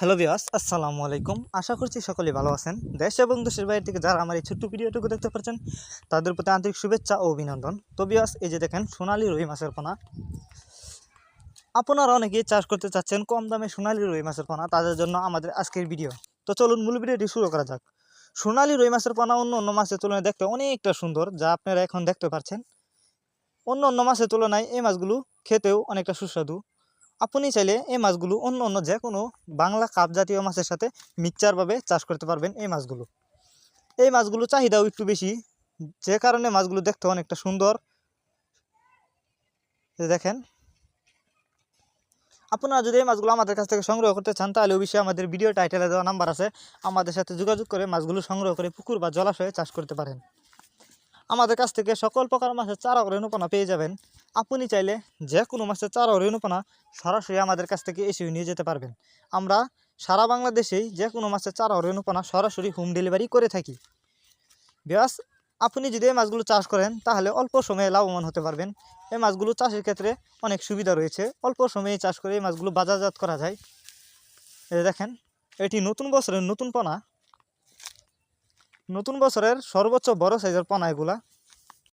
Hello viewers, আসসালামু আলাইকুম। আশা করছি সকলেই ভালো আছেন। দেশ এবং দেশের বাইরে থেকে যারা আমার এই ছোট্ট ভিডিওটুকু দেখতে পাচ্ছেন তাদের প্রতি আন্তরিক শুভেচ্ছা ও অভিনন্দন। তো ভিউয়ার্স, এই যে দেখেন সোনালী রুই মাছের পোনা। আপনারা অনেকেই চাষ করতে চাচ্ছেন কম দামে সোনালী রুই মাছের পোনা, তাদের জন্য আমাদের আজকের ভিডিও। তো চলুন মূল ভিডিওটি শুরু করা যাক। সোনালী রুই মাছের পোনা অন্য অন্য মাছের তুলনায় দেখতে অনেকটা সুন্দর, যা আপনারা এখন দেখতে পাচ্ছেন। অন্য অন্য মাছের তুলনায় এই মাছগুলো খেতেও অনেকটা সুস্বাদু। আপনি চাইলে এই মাছগুলো অন্য অন্য যে কোনো বাংলা কাপ জাতীয় মাছের সাথে মিক্সচারভাবে চাষ করতে পারবেন। এই মাছগুলো চাহিদাও একটু বেশি, যে কারণে মাছগুলো দেখতে অনেকটা সুন্দর। দেখেন, আপনারা যদি এই মাছগুলো আমাদের কাছ থেকে সংগ্রহ করতে চান তাহলে অবশ্যই আমাদের ভিডিও টাইটেলে দেওয়া নাম্বার আছে, আমাদের সাথে যোগাযোগ করে মাছগুলো সংগ্রহ করে পুকুর বা জলাশয়ে চাষ করতে পারেন। আমাদের কাছ থেকে সকল প্রকার মাছের চারা ও রেণুপোনা পেয়ে যাবেন। আপনি চাইলে যে কোনো মাছের চারা ও রেণুপোনা সরাসরি আমাদের কাছ থেকে এসে নিয়ে যেতে পারবেন। আমরা সারা বাংলাদেশেই যে কোনো মাছের চারা ও রেণুপোনা সরাসরি হোম ডেলিভারি করে থাকি। বিকজ আপনি যদি এই মাছগুলো চাষ করেন তাহলে অল্প সময়ে লাভবান হতে পারবেন। এই মাছগুলো চাষের ক্ষেত্রে অনেক সুবিধা রয়েছে। অল্প সময়ে চাষ করে এই মাছগুলো বাজারজাত করা যায়। এই দেখেন, এটি নতুন বছরের নতুন পোনা, নতুন বছরের সর্বোচ্চ বড় সাইজের পোনা এগুলা।